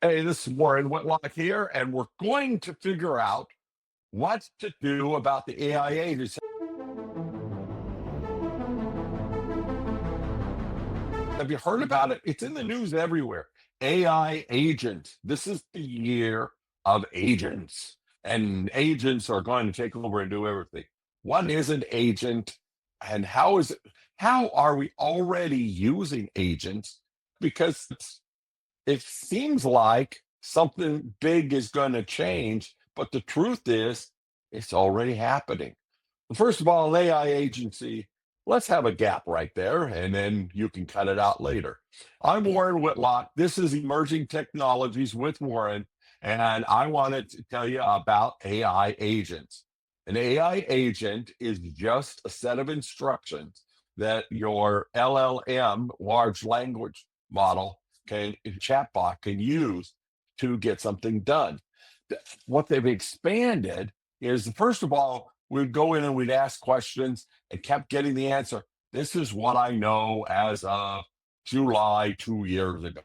Hey, this is Warren Whitlock here, and we're going to figure out what to do about the AI agents. Have you heard about it? It's in the news everywhere. AI agents. This is the year of agents, and agents are going to take over and do everything. What is an agent, and how is it? How are we already using agents? Because it seems like something big is going to change, but the truth is, it's already happening. First of all, an AI agency, let's have a gap right there, and then you can cut it out later. I'm Warren Whitlock. This is Emerging Technologies with Warren, and I wanted to tell you about AI agents. An AI agent is just a set of instructions that your LLM, large language model, chatbot can use to get something done. What they've expanded is, first of all, we'd go in and we'd ask questions and kept getting the answer. This is what I know as of July 2 years ago.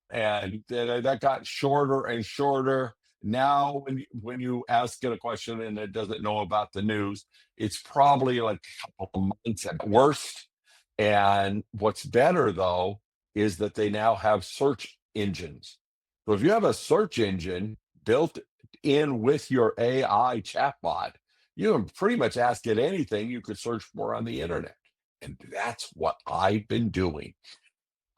And that got shorter and shorter. Now, when you ask it a question and it doesn't know about the news, it's probably like a couple of months at worst. And what's better, though, is that they now have search engines. So if you have a search engine built in with your AI chatbot, you can pretty much ask it anything you could search for on the internet. And that's what I've been doing.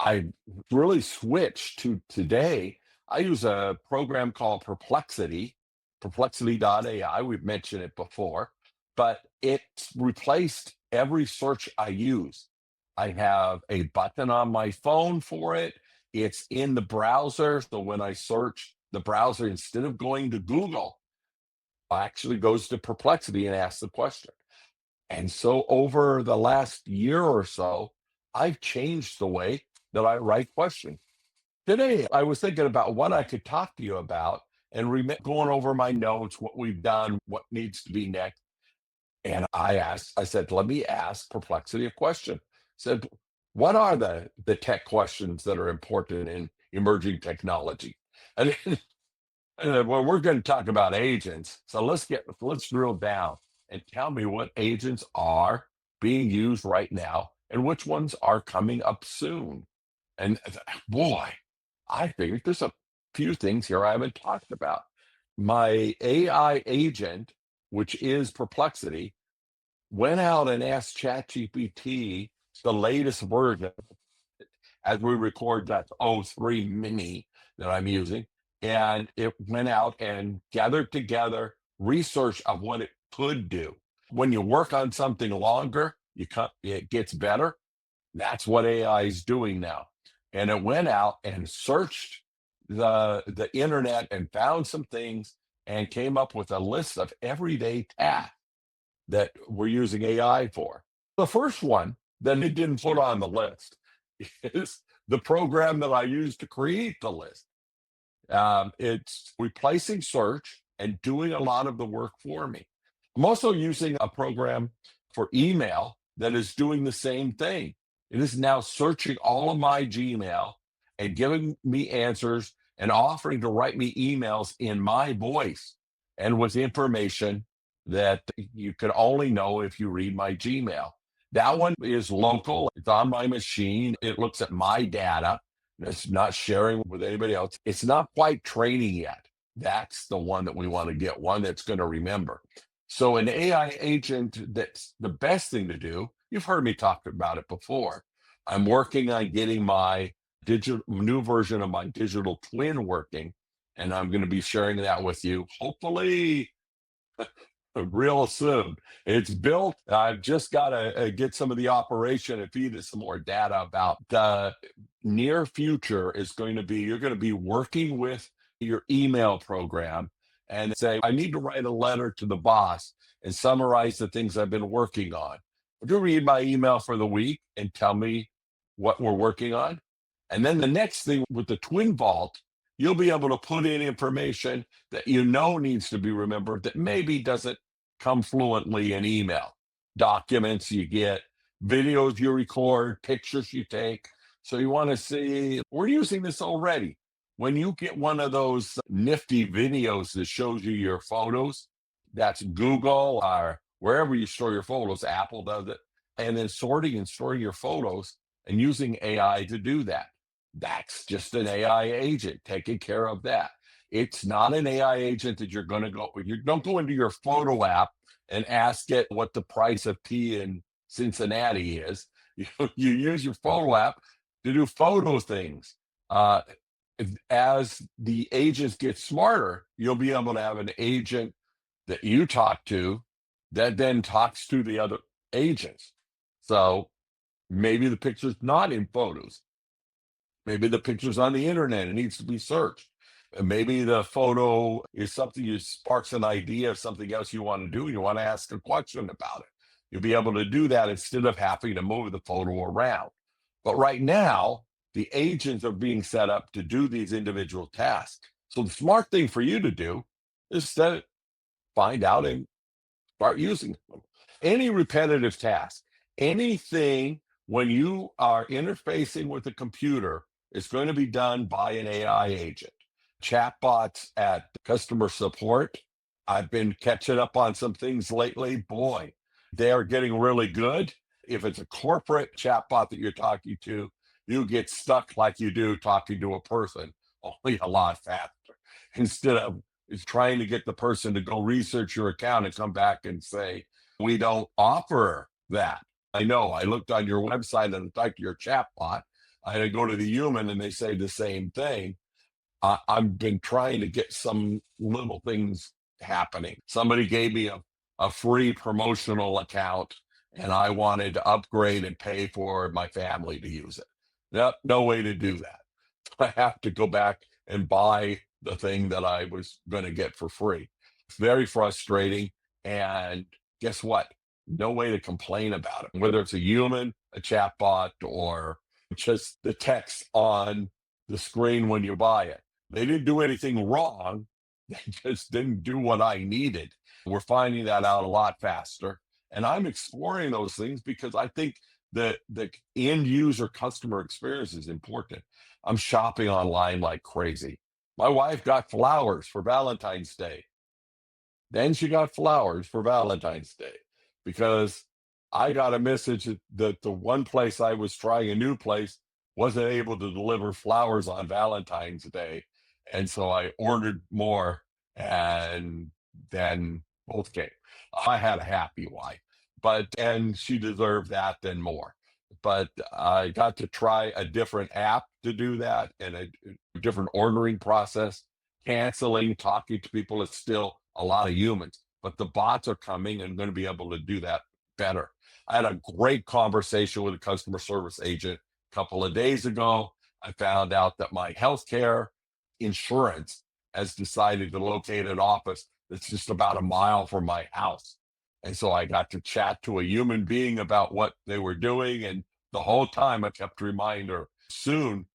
I really switched to today. I use a program called Perplexity, perplexity.ai. We've mentioned it before, but it's replaced every search I use. I have a button on my phone for it. It's in the browser. So when I search the browser, instead of going to Google, actually goes to Perplexity and asks the question. And so over the last year or so, I've changed the way that I write questions. Today, I was thinking about what I could talk to you about and going over my notes, what we've done, what needs to be next. And I said, let me ask Perplexity a question. I said, what are the tech questions that are important in emerging technology? And well, we're going to talk about agents. So let's drill down and tell me what agents are being used right now and which ones are coming up soon. And boy, I figured there's a few things here I haven't talked about. My AI agent, which is Perplexity, went out and asked ChatGPT the latest version as we record that O3 mini that I'm using. And it went out and gathered together research of what it could do. When you work on something longer, it gets better. That's what AI is doing now. And it went out and searched the internet and found some things and came up with a list of everyday tasks that we're using AI for. The first one that it didn't put on the list is the program that I use to create the list. It's replacing search and doing a lot of the work for me. I'm also using a program for email that is doing the same thing. It is now searching all of my Gmail and giving me answers and offering to write me emails in my voice and with information that you can only know if you read my Gmail. That one is local. It's on my machine. It looks at my data. It's not sharing with anybody else. It's not quite training yet. That's the one that we want to get, one that's going to remember. So an AI agent, that's the best thing to do. You've heard me talk about it before. I'm working on getting my new version of my digital twin working, and I'm going to be sharing that with you, hopefully real soon. It's built. I've just got to get some of the operation and feed it some more data about the near future is going to be, you're going to be working with your email program and say, I need to write a letter to the boss and summarize the things I've been working on. Would you read my email for the week and tell me what we're working on? And then the next thing with the Twin Vault, you'll be able to put in information that you know needs to be remembered that maybe doesn't come fluently in email. Documents you get, videos you record, pictures you take. So you want to see, we're using this already. When you get one of those nifty videos that shows you your photos, that's Google or wherever you store your photos, Apple does it, and then sorting and storing your photos and using AI to do that. That's just an AI agent taking care of that. It's not an AI agent that you're going to go, you don't go into your photo app and ask it what the price of tea in Cincinnati is. You use your photo app to do photo things. Uh, as the agents get smarter, you'll be able to have an agent that you talk to that then talks to the other agents. So maybe the picture's not in photos. Maybe the picture's on the internet. It needs to be searched. And maybe the photo is something you sparks an idea of something else you want to do. And you want to ask a question about it. You'll be able to do that instead of having to move the photo around. But right now, the agents are being set up to do these individual tasks. So the smart thing for you to do is to find out and start using them. Any repetitive task, anything when you are interfacing with a computer is going to be done by an AI agent. Chatbots at customer support. I've been catching up on some things lately. Boy, they are getting really good. If it's a corporate chatbot that you're talking to, you get stuck like you do talking to a person, only a lot faster. Instead of trying to get the person to go research your account and come back and say, we don't offer that. I know I looked on your website and talked to your chatbot. I go to the human and they say the same thing. I've been trying to get some little things happening. Somebody gave me a free promotional account and I wanted to upgrade and pay for my family to use it. Yep, no way to do that. I have to go back and buy the thing that I was going to get for free. It's very frustrating. And guess what? No way to complain about it, whether it's a human, a chatbot, or just the text on the screen when you buy it. They didn't do anything wrong. They just didn't do what I needed. We're finding that out a lot faster. And I'm exploring those things because I think that the end user customer experience is important. I'm shopping online like crazy. My wife got flowers for Valentine's Day. Then she got flowers for Valentine's Day because I got a message that the one place I was trying, a new place, wasn't able to deliver flowers on Valentine's Day. And so I ordered more and then both came. I had a happy wife, and she deserved that then more. But I got to try a different app to do that and a different ordering process. Canceling, talking to people is still a lot of humans, but the bots are coming and going to be able to do that better. I had a great conversation with a customer service agent a couple of days ago. I found out that my healthcare insurance has decided to locate an office that's just about a mile from my house. And so I got to chat to a human being about what they were doing. And the whole time I kept a reminder soon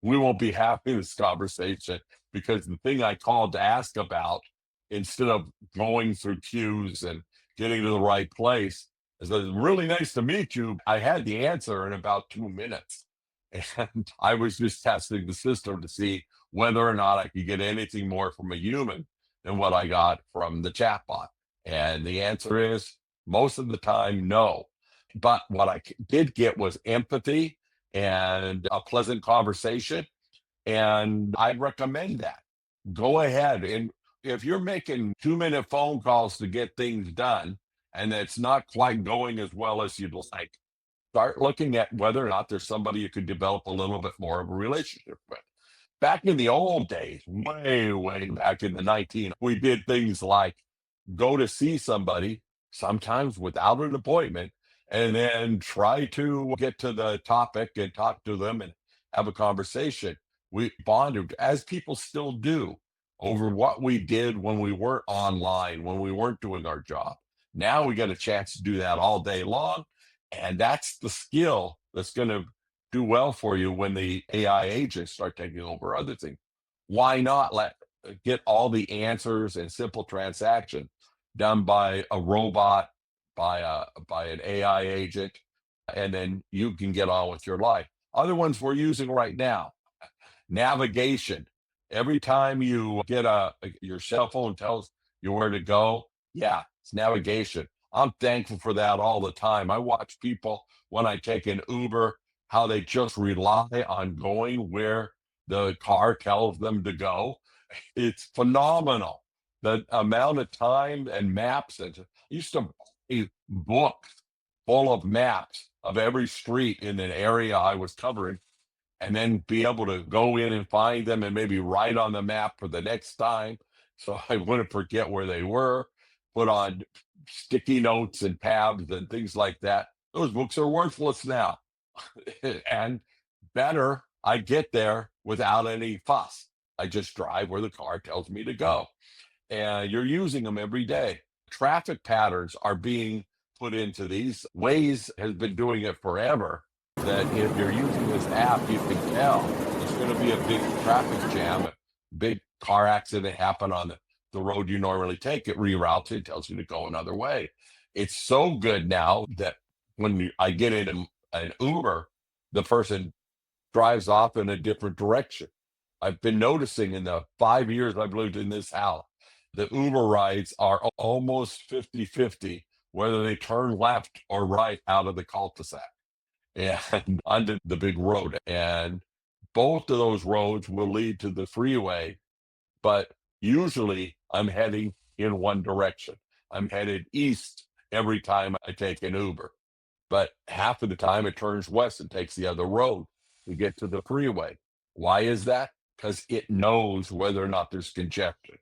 we won't be having this conversation because the thing I called to ask about, instead of going through queues and getting to the right place, is that it's really nice to meet you. I had the answer in about 2 minutes. And I was just testing the system to see whether or not I could get anything more from a human than what I got from the chatbot. And the answer is most of the time, no. But what I did get was empathy and a pleasant conversation. And I recommend that. Go ahead. And if you're making 2 minute phone calls to get things done and it's not quite going as well as you'd like, start looking at whether or not there's somebody you could develop a little bit more of a relationship with. Back in the old days, way back in the 19, we did things like go to see somebody, sometimes without an appointment, and then try to get to the topic and talk to them and have a conversation. We bonded, as people still do, over what we did when we weren't online, when we weren't doing our job. Now we get a chance to do that all day long. And that's the skill that's going to do well for you when the AI agents start taking over other things. Why not get all the answers and simple transaction done by a robot, by an AI agent, and then you can get on with your life. Other ones we're using right now, navigation. Every time you get your cell phone tells you where to go, yeah, it's navigation. I'm thankful for that all the time. I watch people when I take an Uber, how they just rely on going where the car tells them to go. It's phenomenal. The amount of time and maps that I used to buy books full of maps of every street in an area I was covering, and then be able to go in and find them and maybe write on the map for the next time so I wouldn't forget where they were, put on sticky notes and tabs and things like that. Those books are worthless now. And better, I get there without any fuss. I just drive where the car tells me to go. And you're using them every day. Traffic patterns are being put into these. Waze has been doing it forever. That if you're using this app, you can tell there's going to be a big traffic jam, a big car accident happen on the road you normally take. It reroutes it, tells you to go another way. It's so good now that I get in an Uber, the person drives off in a different direction. I've been noticing in the 5 years I've lived in this house, the Uber rides are almost 50-50, whether they turn left or right out of the cul-de-sac and onto the big road. And both of those roads will lead to the freeway, but usually I'm heading in one direction. I'm headed east every time I take an Uber, but half of the time it turns west and takes the other road to get to the freeway. Why is that? Because it knows whether or not there's congestion.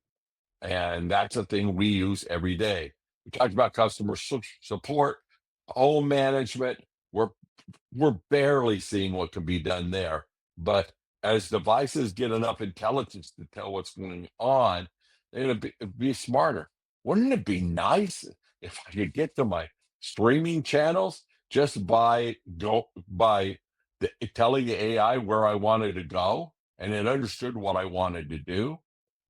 And that's a thing we use every day. We talked about customer support, home management. We're barely seeing what can be done there. But as devices get enough intelligence to tell what's going on, they're going to be smarter. Wouldn't it be nice if I could get to my streaming channels just by telling the AI where I wanted to go, and it understood what I wanted to do?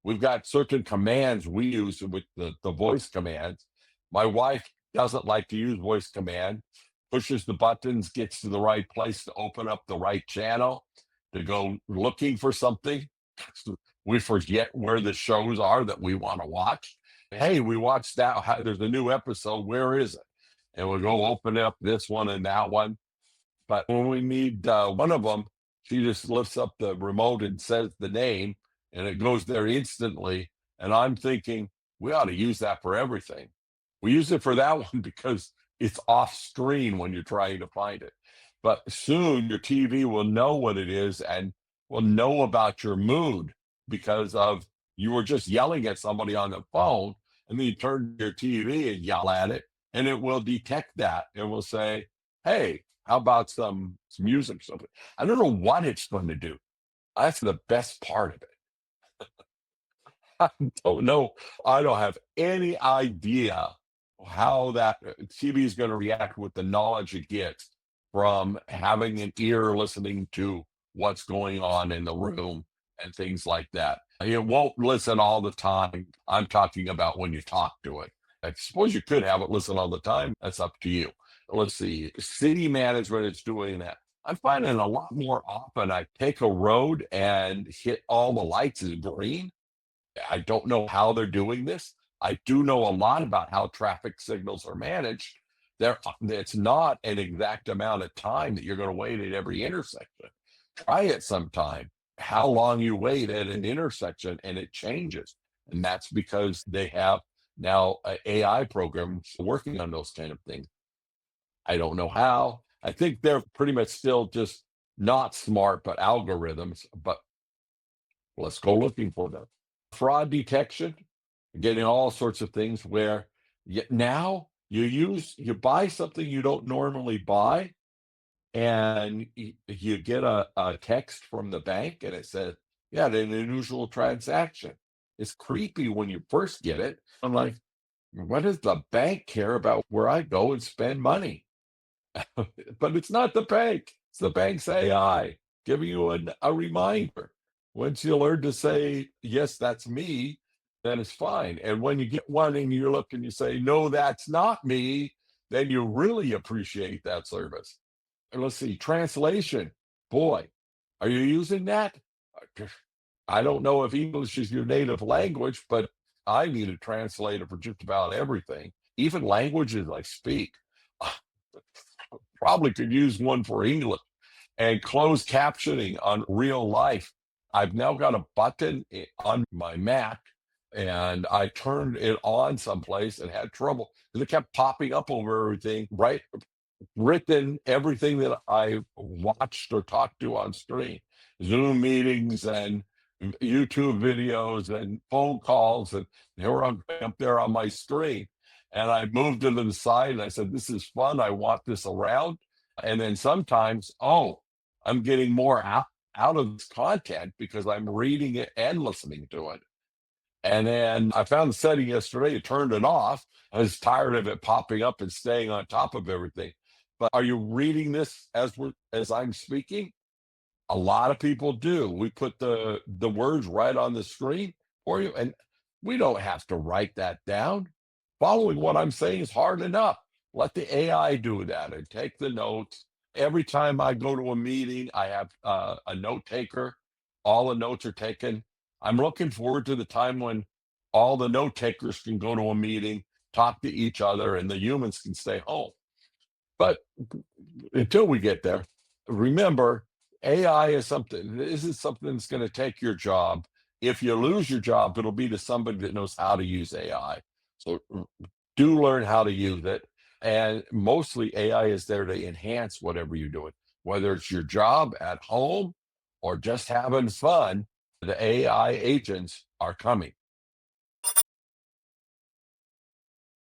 We've got certain commands we use with the voice commands. My wife doesn't like to use voice command, pushes the buttons, gets to the right place to open up the right channel, to go looking for something. We forget where the shows are that we want to watch. Hey, we watched that. There's a new episode. Where is it? And we'll go open up this one and that one. But when we need one of them, she just lifts up the remote and says the name, and it goes there instantly. And I'm thinking, we ought to use that for everything. We use it for that one because it's off screen when you're trying to find it. But soon your TV will know what it is and will know about your mood because of you were just yelling at somebody on the phone, and then you turn your TV and yell at it, and it will detect that and will say, hey, how about some music or something? I don't know what it's going to do. That's the best part of it. I don't know. I don't have any idea how that TV is going to react with the knowledge it gets from having an ear listening to what's going on in the room and things like that. It won't listen all the time. I'm talking about when you talk to it. I suppose you could have it listen all the time. That's up to you. Let's see. City management is doing that. I'm finding a lot more often I take a road and hit all the lights is green. I don't know how they're doing this. I do know a lot about how traffic signals are managed. It's not an exact amount of time that you're going to wait at every intersection. Try it sometime. How long you wait at an intersection, and it changes. And that's because they have now AI programs working on those kind of things. I don't know how. I think they're pretty much still just not smart, but algorithms. But let's go looking for them. Fraud detection, getting all sorts of things where now you buy something you don't normally buy, and you get a text from the bank and it says, yeah, an unusual transaction. It's creepy when you first get it. I'm like, what does the bank care about where I go and spend money? But it's not the bank. It's the bank's AI giving you a reminder. Once you learn to say, yes, that's me, then it's fine. And when you get one and you look and you say, no, that's not me, then you really appreciate that service. And let's see, translation. Boy, are you using that? I don't know if English is your native language, but I need a translator for just about everything, even languages I speak. Probably could use one for English and closed captioning on real life. I've now got a button on my Mac and I turned it on someplace and had trouble because it kept popping up over everything, right? Written everything that I watched or talked to on screen, Zoom meetings and YouTube videos and phone calls, and they were up there on my screen. And I moved it to the side and I said, "This is fun. I want this around." And then sometimes, oh, I'm getting more out of this content because I'm reading it and listening to it. And then I found the setting yesterday, turned it off. I was tired of it popping up and staying on top of everything. But are you reading this as I'm speaking? A lot of people do. We put the words right on the screen for you, and we don't have to write that down. Following what I'm saying is hard enough. Let the AI do that and take the notes. Every time I go to a meeting, I have a note taker. All the notes are taken. I'm looking forward to the time when all the note takers can go to a meeting, talk to each other, and the humans can stay home. But until we get there, remember, AI is something. This is something that's going to take your job. If you lose your job, it'll be to somebody that knows how to use AI. So do learn how to use it. And mostly AI is there to enhance whatever you're doing, whether it's your job at home or just having fun. The AI agents are coming.